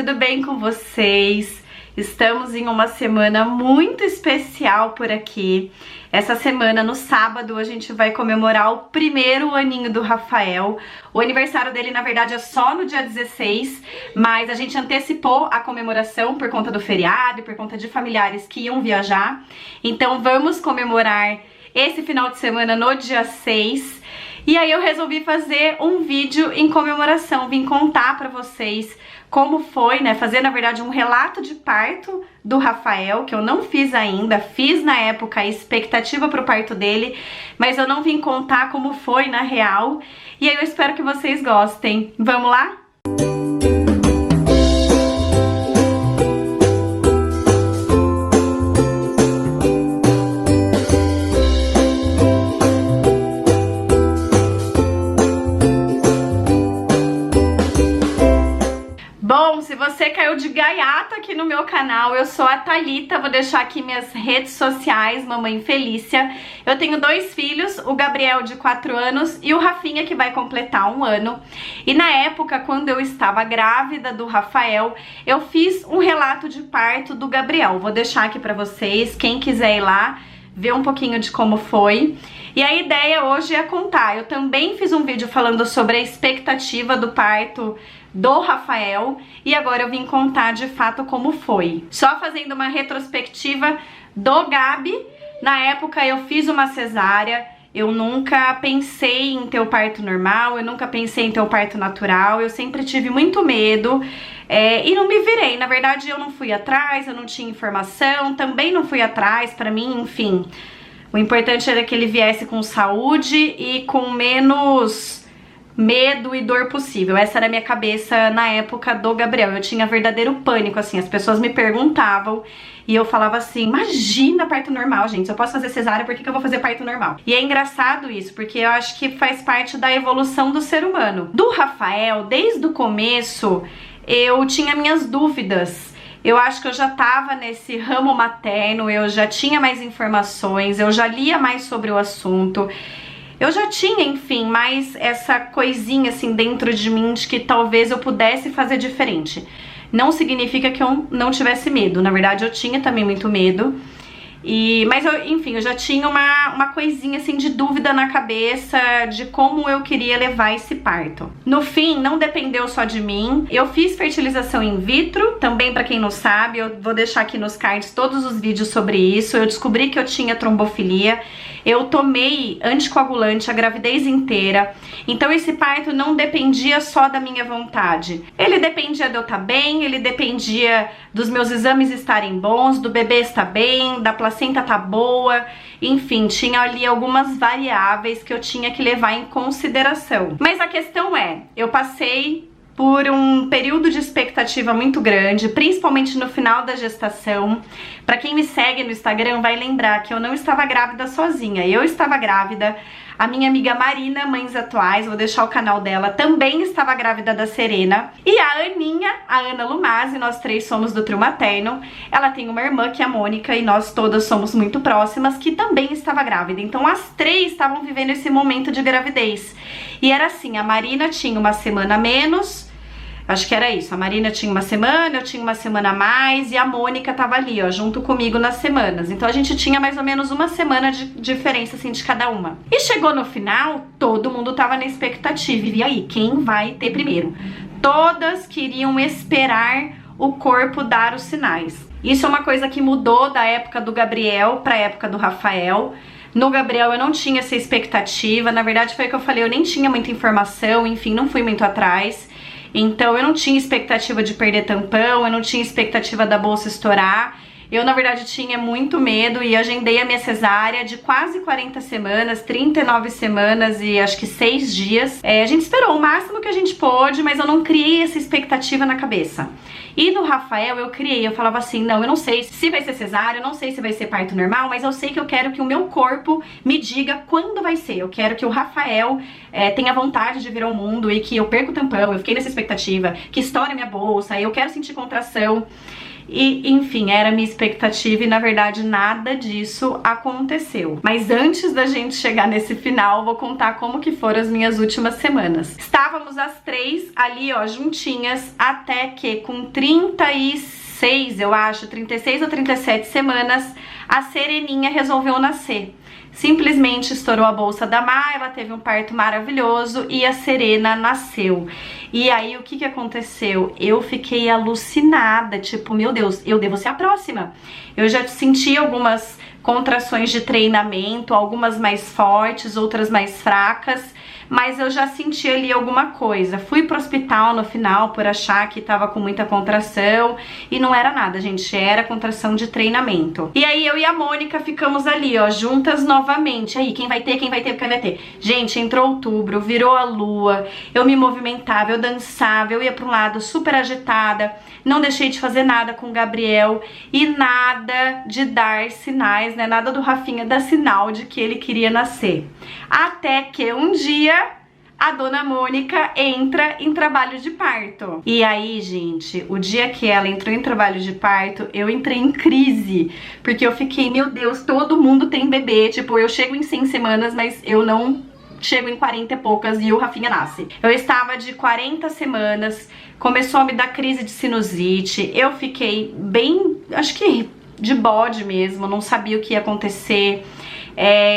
tudo bem com vocês? Estamos em uma semana muito especial por aqui. Essa semana, no sábado, a gente vai comemorar o primeiro aninho do Rafael. O aniversário dele, na verdade, é só no dia 16, mas a gente antecipou a comemoração por conta do feriado e por conta de familiares que iam viajar. Então vamos comemorar esse final de semana no dia 6. E aí eu resolvi fazer um vídeo em comemoração, vim contar pra vocês como foi, né, fazer na verdade um relato de parto do Rafael, que eu não fiz ainda, fiz na época a expectativa pro parto dele, mas eu não vim contar como foi na real, e aí eu espero que vocês gostem. Vamos lá? Bom, se você caiu de gaiato aqui no meu canal, eu sou a Thalita, vou deixar aqui minhas redes sociais, Mamãe Felícia. Eu tenho 2 filhos, o Gabriel de 4 anos e o Rafinha que vai completar 1 ano. E na época, quando eu estava grávida do Rafael, eu fiz um relato de parto do Gabriel. Vou deixar aqui pra vocês, quem quiser ir lá, ver um pouquinho de como foi. E a ideia hoje é contar. Eu também fiz um vídeo falando sobre a expectativa do parto do Rafael e agora eu vim contar de fato como foi. Só fazendo uma retrospectiva do Gabi, na época eu fiz uma cesárea, eu nunca pensei em ter o parto normal, eu nunca pensei em ter o parto natural, eu sempre tive muito medo e não me virei. Na verdade eu não fui atrás, eu não tinha informação, também não fui atrás, pra mim, enfim. O importante era que ele viesse com saúde e com menos medo e dor possível. Essa era a minha cabeça na época do Gabriel. Eu tinha verdadeiro pânico, assim, as pessoas me perguntavam e eu falava assim, imagina parto normal, gente, se eu posso fazer cesárea, por que eu vou fazer parto normal? E é engraçado isso, porque eu acho que faz parte da evolução do ser humano. Do Rafael, desde o começo, eu tinha minhas dúvidas. Eu acho que eu já tava nesse ramo materno, eu já tinha mais informações, eu já lia mais sobre o assunto. Eu já tinha, enfim, mais essa coisinha assim dentro de mim de que talvez eu pudesse fazer diferente. Não significa que eu não tivesse medo, na verdade eu tinha também muito medo. Mas enfim, eu já tinha uma coisinha assim de dúvida na cabeça de como eu queria levar esse parto. No fim, não dependeu só de mim. Eu fiz fertilização in vitro, também pra quem não sabe, eu vou deixar aqui nos cards todos os vídeos sobre isso. Eu descobri que eu tinha trombofilia. Eu tomei anticoagulante a gravidez inteira, então esse parto não dependia só da minha vontade. Ele dependia de eu estar bem, ele dependia dos meus exames estarem bons, do bebê estar bem, da placenta estar boa, enfim, tinha ali algumas variáveis que eu tinha que levar em consideração. Mas a questão é, eu passei por um período de expectativa muito grande, principalmente no final da gestação. Pra quem me segue no Instagram vai lembrar que eu não estava grávida sozinha, eu estava grávida. A minha amiga Marina, Mães Atuais, vou deixar o canal dela, também estava grávida da Serena. E a Aninha, a Ana Lumazzi, nós 3 somos do trio materno. Ela tem uma irmã que é a Mônica e nós todas somos muito próximas, que também estava grávida. Então as 3 estavam vivendo esse momento de gravidez. E era assim, a Marina tinha uma semana a menos, acho que era isso, a Marina tinha uma semana, eu tinha uma semana a mais e a Mônica tava ali, ó, junto comigo nas semanas. Então a gente tinha mais ou menos uma semana de diferença, assim, de cada uma. E chegou no final, todo mundo tava na expectativa. E aí, quem vai ter primeiro? Todas queriam esperar o corpo dar os sinais. Isso é uma coisa que mudou da época do Gabriel pra época do Rafael. No Gabriel eu não tinha essa expectativa, na verdade foi o que eu falei, eu nem tinha muita informação, enfim, não fui muito atrás. Então eu não tinha expectativa de perder tampão, eu não tinha expectativa da bolsa estourar. Eu, na verdade, tinha muito medo e agendei a minha cesárea de quase 40 semanas, 39 semanas e acho que 6 dias. A gente esperou o máximo que a gente pôde, mas eu não criei essa expectativa na cabeça. E no Rafael eu criei, eu falava assim, não, eu não sei se vai ser cesárea, eu não sei se vai ser parto normal, mas eu sei que eu quero que o meu corpo me diga quando vai ser. Eu quero que o Rafael tenha vontade de vir ao mundo e que eu perca o tampão, eu fiquei nessa expectativa, que estoure a minha bolsa, eu quero sentir contração. E, enfim, era a minha expectativa e, na verdade, nada disso aconteceu. Mas antes da gente chegar nesse final, vou contar como que foram as minhas últimas semanas. Estávamos as 3 ali, ó, juntinhas, até que com 36, eu acho, 36 ou 37 semanas, a Sereninha resolveu nascer. Simplesmente estourou a bolsa da Má, ela teve um parto maravilhoso e a Serena nasceu. E aí o que aconteceu? Eu fiquei alucinada, tipo, meu Deus, eu devo ser a próxima. Eu já senti algumas contrações de treinamento, algumas mais fortes, outras mais fracas, mas eu já senti ali alguma coisa. Fui pro hospital no final por achar que tava com muita contração e não era nada, gente, era contração de treinamento. E aí eu e a Mônica ficamos ali, ó, juntas novamente. Aí, quem vai ter, quem vai ter, quem vai ter? Gente, entrou outubro, virou a lua, eu me movimentava, eu dançava, eu ia pra um lado super agitada, não deixei de fazer nada com o Gabriel e nada de dar sinais, né, nada do Rafinha dar sinal de que ele queria nascer. Até que um dia a dona Mônica entra em trabalho de parto. E aí, gente, o dia que ela entrou em trabalho de parto, eu entrei em crise, porque eu fiquei, meu Deus, todo mundo tem bebê, tipo, eu chego em 100 semanas, mas eu não chego em 40 e poucas e o Rafinha nasce. Eu estava de 40 semanas, começou a me dar crise de sinusite, eu fiquei bem, acho que de bode mesmo, não sabia o que ia acontecer.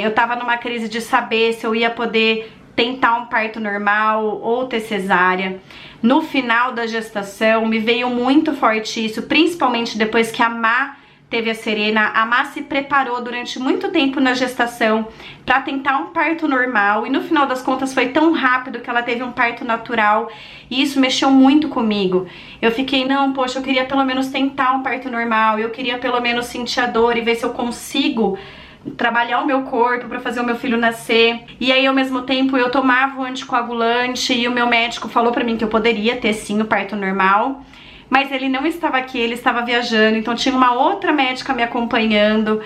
Eu tava numa crise de saber se eu ia poder tentar um parto normal ou ter cesárea. No final da gestação me veio muito forte isso, principalmente depois que a Má teve a Serena. A Má se preparou durante muito tempo na gestação para tentar um parto normal e no final das contas foi tão rápido que ela teve um parto natural e isso mexeu muito comigo. Eu fiquei, não, poxa, eu queria pelo menos tentar um parto normal, eu queria pelo menos sentir a dor e ver se eu consigo trabalhar o meu corpo para fazer o meu filho nascer. E aí ao mesmo tempo eu tomava o anticoagulante e o meu médico falou para mim que eu poderia ter sim o parto normal, mas ele não estava aqui, ele estava viajando, então tinha uma outra médica me acompanhando.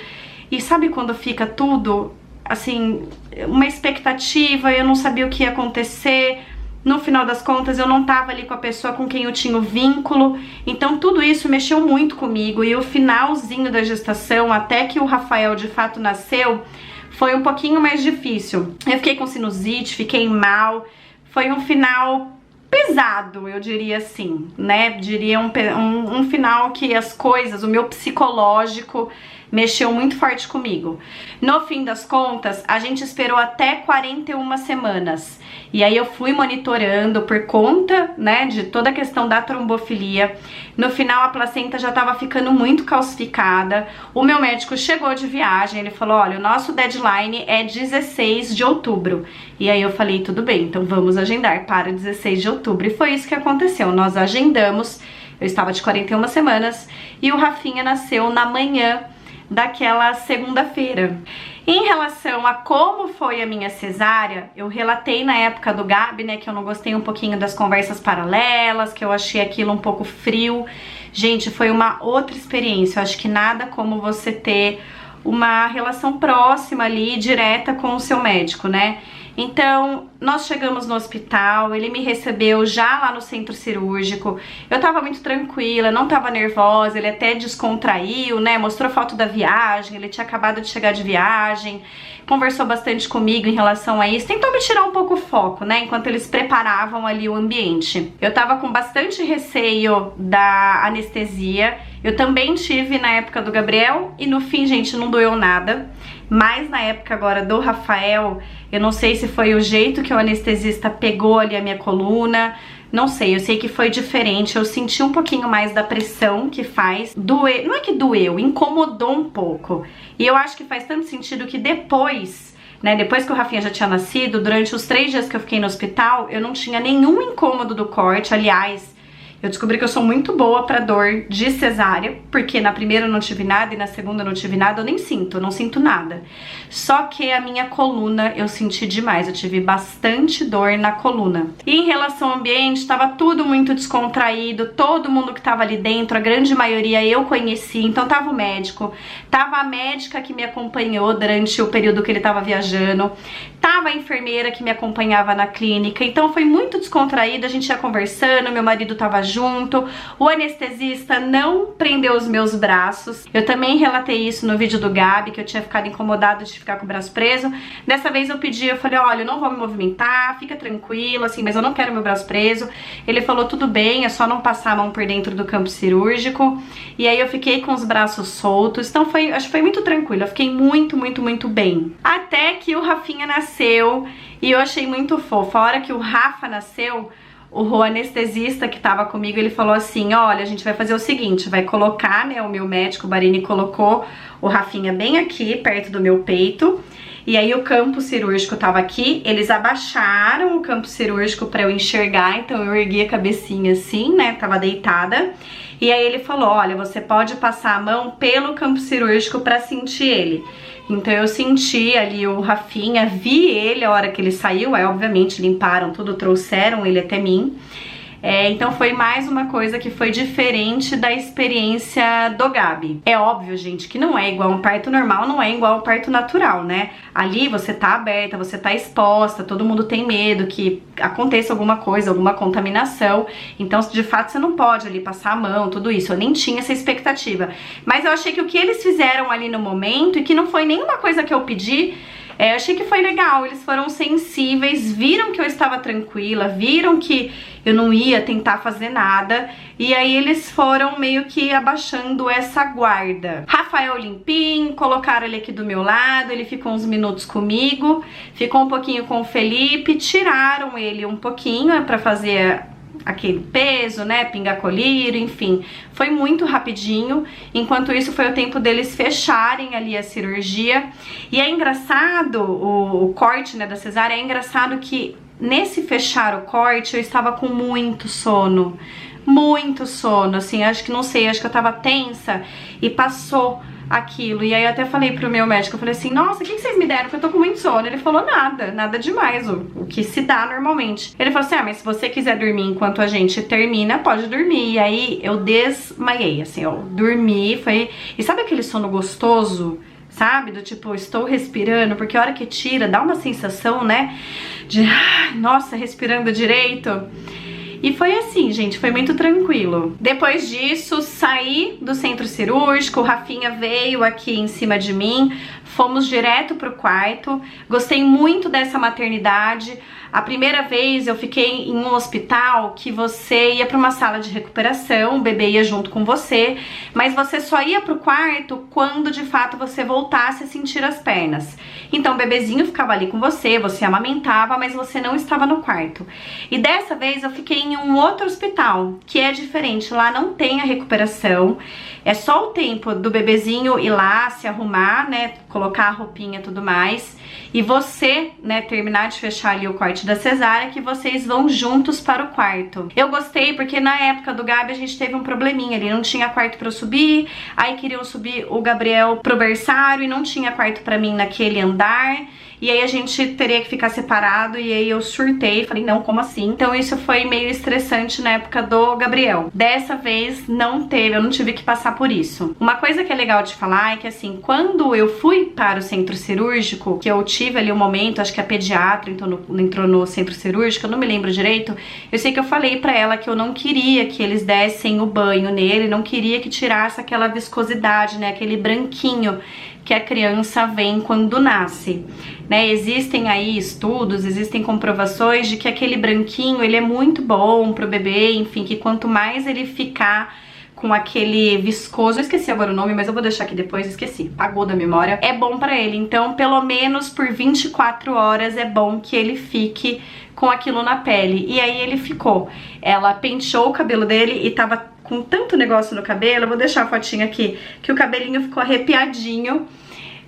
E sabe quando fica tudo assim, uma expectativa, eu não sabia o que ia acontecer. No final das contas, eu não tava ali com a pessoa com quem eu tinha o vínculo. Então tudo isso mexeu muito comigo. E o finalzinho da gestação, até que o Rafael de fato nasceu, foi um pouquinho mais difícil. Eu fiquei com sinusite, fiquei mal. Foi um final pesado, eu diria assim, né? Diria um final que as coisas, o meu psicológico mexeu muito forte comigo. No fim das contas, a gente esperou até 41 semanas. E aí eu fui monitorando por conta, né, de toda a questão da trombofilia. No final a placenta já estava ficando muito calcificada. O meu médico chegou de viagem, ele falou, olha, o nosso deadline é 16 de outubro. E aí eu falei, tudo bem, então vamos agendar para 16 de outubro. E foi isso que aconteceu, nós agendamos, eu estava de 41 semanas e o Rafinha nasceu na manhã daquela segunda-feira. Em relação a como foi a minha cesárea, eu relatei na época do Gabi, né, que eu não gostei um pouquinho das conversas paralelas, que eu achei aquilo um pouco frio. Gente, foi uma outra experiência, eu acho que nada como você ter uma relação próxima ali, direta com o seu médico, né? Então, nós chegamos no hospital, ele me recebeu já lá no centro cirúrgico, eu tava muito tranquila, não tava nervosa, ele até descontraiu, né, mostrou foto da viagem, ele tinha acabado de chegar de viagem, conversou bastante comigo em relação a isso, tentou me tirar um pouco o foco, né, enquanto eles preparavam ali o ambiente. Eu tava com bastante receio da anestesia, eu também tive na época do Gabriel e no fim, gente, não doeu nada. Mas na época agora do Rafael, eu não sei se foi o jeito que o anestesista pegou ali a minha coluna, não sei, eu sei que foi diferente, eu senti um pouquinho mais da pressão que faz, doer, não é que doeu, incomodou um pouco. E eu acho que faz tanto sentido que depois, né, depois que o Rafinha já tinha nascido, durante os 3 dias que eu fiquei no hospital, eu não tinha nenhum incômodo do corte, aliás, eu descobri que eu sou muito boa pra dor de cesárea, porque na primeira eu não tive nada e na segunda eu não tive nada, eu nem sinto, eu não sinto nada. Só que a minha coluna eu senti demais, eu tive bastante dor na coluna. E em relação ao ambiente, tava tudo muito descontraído, todo mundo que tava ali dentro, a grande maioria eu conheci, então tava o médico, tava a médica que me acompanhou durante o período que ele tava viajando, tava a enfermeira que me acompanhava na clínica, então foi muito descontraído, a gente ia conversando, meu marido tava junto. O anestesista não prendeu os meus braços. Eu também relatei isso no vídeo do Gabi, que eu tinha ficado incomodada de ficar com o braço preso. Dessa vez eu pedi, eu falei, olha, eu não vou me movimentar, fica tranquilo, assim, mas eu não quero meu braço preso. Ele falou, tudo bem, é só não passar a mão por dentro do campo cirúrgico. E aí eu fiquei com os braços soltos, então acho que foi muito tranquilo, eu fiquei muito, muito, muito bem. Até que o Rafinha nasceu e eu achei muito fofo. A hora que o Rafa nasceu, o anestesista que tava comigo, ele falou assim, olha, a gente vai fazer o seguinte, vai colocar, né, o meu médico, o Barini, colocou o Rafinha bem aqui, perto do meu peito, e aí o campo cirúrgico tava aqui, eles abaixaram o campo cirúrgico pra eu enxergar, então eu ergui a cabecinha assim, né, tava deitada, e aí ele falou, olha, você pode passar a mão pelo campo cirúrgico pra sentir ele. Então eu senti ali o Rafinha, vi ele a hora que ele saiu, aí obviamente limparam tudo, trouxeram ele até mim. Então foi mais uma coisa que foi diferente da experiência do Gabi. É óbvio, gente, que não é igual um parto normal, não é igual um parto natural, né? Ali você tá aberta, você tá exposta, todo mundo tem medo que aconteça alguma coisa, alguma contaminação. Então, de fato, você não pode ali passar a mão, tudo isso. Eu nem tinha essa expectativa. Mas eu achei que o que eles fizeram ali no momento, e que não foi nenhuma coisa que eu pedi, eu achei que foi legal, eles foram sensíveis, viram que eu estava tranquila, viram que eu não ia tentar fazer nada, e aí eles foram meio que abaixando essa guarda. Rafael limpinho, colocaram ele aqui do meu lado, ele ficou uns minutos comigo, ficou um pouquinho com o Felipe, tiraram ele um pouquinho pra fazer aquele peso, né, pingar colírio, enfim, foi muito rapidinho. Enquanto isso foi o tempo deles fecharem ali a cirurgia. E é engraçado, o corte, né, da cesárea, é engraçado que nesse fechar o corte eu estava com muito sono, assim, acho que, não sei, acho que eu tava tensa e passou aquilo. E aí eu até falei pro meu médico, eu falei assim, nossa, o que vocês me deram? Porque eu tô com muito sono. Ele falou, nada demais, o que se dá normalmente. Ele falou assim, mas se você quiser dormir enquanto a gente termina, pode dormir. E aí eu desmaiei, assim, eu dormi, foi... E sabe aquele sono gostoso? Sabe? Do tipo, estou respirando, porque a hora que tira, dá uma sensação, né? De, nossa, respirando direito. E foi assim, gente, foi muito tranquilo. Depois disso, saí do centro cirúrgico, o Rafinha veio aqui em cima de mim, fomos direto pro quarto. Gostei muito dessa maternidade. A primeira vez eu fiquei em um hospital que você ia para uma sala de recuperação, o bebê ia junto com você, mas você só ia pro quarto quando de fato você voltasse a sentir as pernas. Então o bebezinho ficava ali com você amamentava, mas você não estava no quarto. E dessa vez eu fiquei em um outro hospital, que é diferente, lá não tem a recuperação, é só o tempo do bebezinho ir lá, se arrumar, né, colocar a roupinha e tudo mais, e você, né, terminar de fechar ali o corte da cesárea, que vocês vão juntos para o quarto. Eu gostei porque na época do Gabi a gente teve um probleminha ali, não tinha quarto pra eu subir, aí queriam subir o Gabriel pro berçário e não tinha quarto pra mim naquele andar, e aí a gente teria que ficar separado, e aí eu surtei, falei, não, como assim? Então isso foi meio estressante na época do Gabriel. Dessa vez não teve, eu não tive que passar por isso. Uma coisa que é legal de falar é que assim, quando eu fui para o centro cirúrgico, que eu tive ali um momento, acho que a pediatra entrou no centro cirúrgico, eu não me lembro direito, eu sei que eu falei pra ela que eu não queria que eles dessem o banho nele, não queria que tirasse aquela viscosidade, né, aquele branquinho que a criança vem quando nasce, né? Existem aí estudos, existem comprovações de que aquele branquinho, ele é muito bom pro bebê, enfim, que quanto mais ele ficar com aquele viscoso, eu esqueci agora o nome, mas eu vou deixar aqui depois, esqueci, apagou da memória, é bom pra ele. Então, pelo menos por 24 horas é bom que ele fique com aquilo na pele. E aí ele ficou. Ela penteou o cabelo dele e tava com tanto negócio no cabelo, eu vou deixar a fotinha aqui, que o cabelinho ficou arrepiadinho.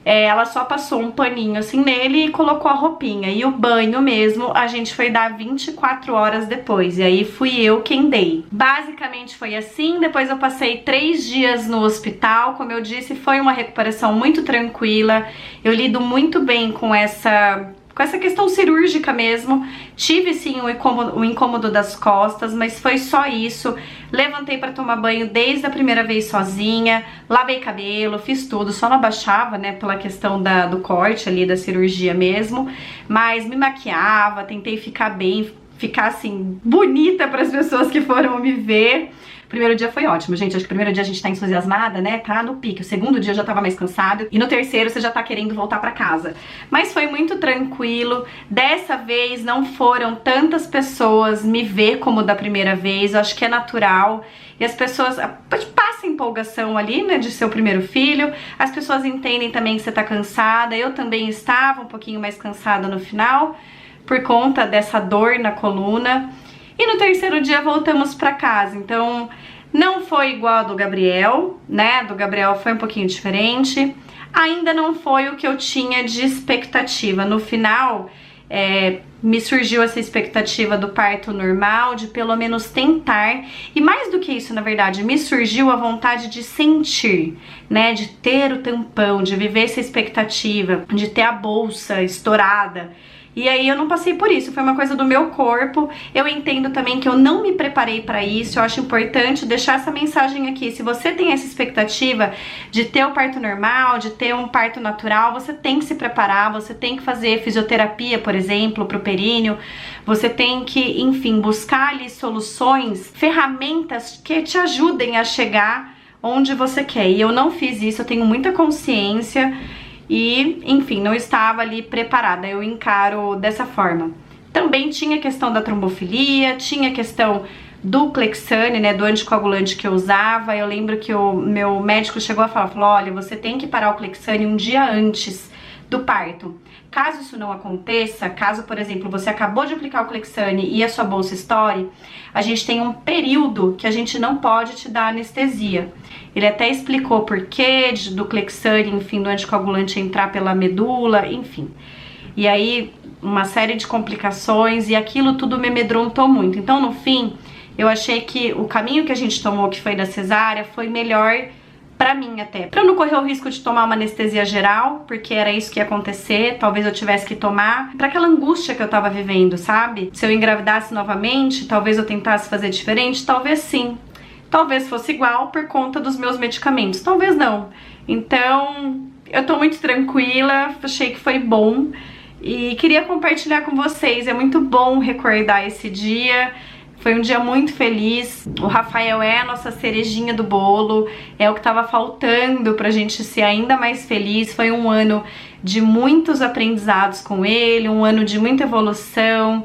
Ela só passou um paninho assim nele e colocou a roupinha. E o banho mesmo a gente foi dar 24 horas depois. E aí fui eu quem dei. Basicamente foi assim. Depois eu passei 3 dias no hospital. Como eu disse, foi uma recuperação muito tranquila. Eu lido muito bem com essa questão cirúrgica mesmo. Tive sim o incômodo das costas, mas foi só isso. Levantei pra tomar banho desde a primeira vez sozinha, lavei cabelo, fiz tudo, só não abaixava, né, pela questão do corte ali, da cirurgia mesmo, mas me maquiava, tentei ficar bem, ficar assim, bonita para as pessoas que foram me ver. O primeiro dia foi ótimo, gente. Acho que o primeiro dia a gente tá entusiasmada, né? Tá no pique. O segundo dia eu já tava mais cansado. E no terceiro você já tá querendo voltar pra casa. Mas foi muito tranquilo. Dessa vez não foram tantas pessoas me ver como da primeira vez. Eu acho que é natural. E as pessoas passam empolgação ali, né? De ser o primeiro filho. As pessoas entendem também que você tá cansada. Eu também estava um pouquinho mais cansada no final, por conta dessa dor na coluna. E no terceiro dia voltamos pra casa, então não foi igual a do Gabriel, né? Do Gabriel foi um pouquinho diferente. Ainda não foi o que eu tinha de expectativa. No final, me surgiu essa expectativa do parto normal, de pelo menos tentar. E mais do que isso, na verdade, me surgiu a vontade de sentir, né? De ter o tampão, de viver essa expectativa, de ter a bolsa estourada. E aí eu não passei por isso, foi uma coisa do meu corpo. Eu entendo também que eu não me preparei pra isso. Eu acho importante deixar essa mensagem aqui. Se você tem essa expectativa de ter o parto normal, de ter um parto natural, você tem que se preparar, você tem que fazer fisioterapia, por exemplo, pro períneo. Você tem que, enfim, buscar ali soluções, ferramentas que te ajudem a chegar onde você quer. E eu não fiz isso, eu tenho muita consciência. E, enfim, não estava ali preparada, eu encaro dessa forma. Também tinha a questão da trombofilia, tinha a questão do Clexane, né, do anticoagulante que eu usava. Eu lembro que o meu médico chegou a falar, olha, você tem que parar o Clexane um dia antes do parto. Caso isso não aconteça, caso, por exemplo, você acabou de aplicar o Clexane e a sua bolsa estoure, a gente tem um período que a gente não pode te dar anestesia. Ele até explicou por que do Clexane, enfim, do anticoagulante entrar pela medula, enfim. E aí, uma série de complicações e aquilo tudo me amedrontou muito. Então, no fim, eu achei que o caminho que a gente tomou, que foi da cesárea, foi melhor pra mim até. Pra eu não correr o risco de tomar uma anestesia geral, porque era isso que ia acontecer, talvez eu tivesse que tomar. Pra aquela angústia que eu tava vivendo, sabe? Se eu engravidasse novamente, talvez eu tentasse fazer diferente, talvez sim. Talvez fosse igual por conta dos meus medicamentos, talvez não. Então, eu tô muito tranquila, achei que foi bom e queria compartilhar com vocês. É muito bom recordar esse dia. Foi um dia muito feliz. O Rafael é a nossa cerejinha do bolo, é o que tava faltando pra gente ser ainda mais feliz. Foi um ano de muitos aprendizados com ele, um ano de muita evolução.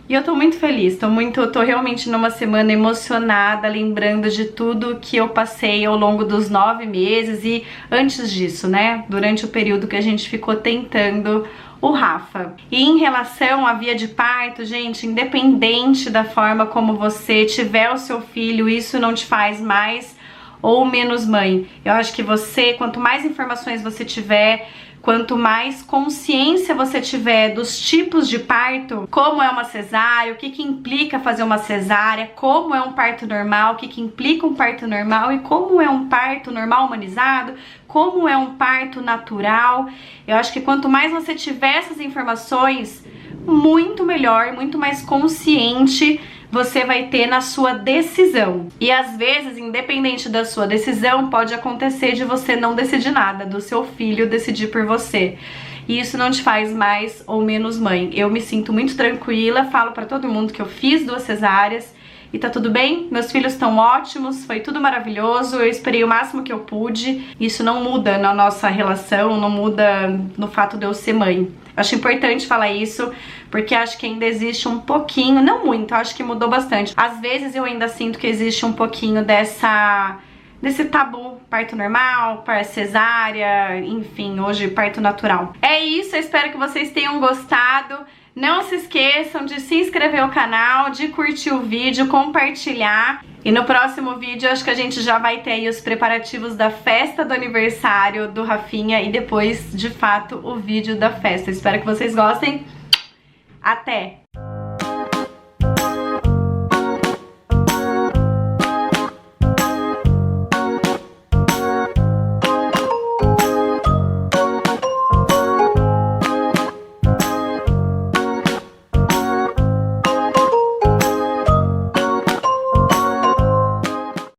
E eu tô muito feliz, tô realmente numa semana emocionada, lembrando de tudo que eu passei ao longo dos 9 meses e antes disso, né? Durante o período que a gente ficou tentando o Rafa. E em relação à via de parto, gente, independente da forma como você tiver o seu filho, isso não te faz mais ou menos mãe. Eu acho que você, quanto mais informações você tiver, quanto mais consciência você tiver dos tipos de parto, como é uma cesárea, o que implica fazer uma cesárea, como é um parto normal, o que implica um parto normal e como é um parto normal humanizado, como é um parto natural. Eu acho que quanto mais você tiver essas informações, muito melhor, muito mais consciente você vai ter na sua decisão. E às vezes, independente da sua decisão, pode acontecer de você não decidir nada, do seu filho decidir por você. E isso não te faz mais ou menos mãe. Eu me sinto muito tranquila, falo pra todo mundo que eu fiz 2 cesáreas e tá tudo bem, meus filhos estão ótimos, foi tudo maravilhoso, eu esperei o máximo que eu pude. Isso não muda na nossa relação, não muda no fato de eu ser mãe. Acho importante falar isso, porque acho que ainda existe um pouquinho, não muito, acho que mudou bastante. Às vezes eu ainda sinto que existe um pouquinho desse tabu, parto normal, parto cesárea, enfim, hoje parto natural. É isso, eu espero que vocês tenham gostado. Não se esqueçam de se inscrever no canal, de curtir o vídeo, compartilhar. E no próximo vídeo acho que a gente já vai ter aí os preparativos da festa do aniversário do Rafinha e depois, de fato, o vídeo da festa. Espero que vocês gostem. Até!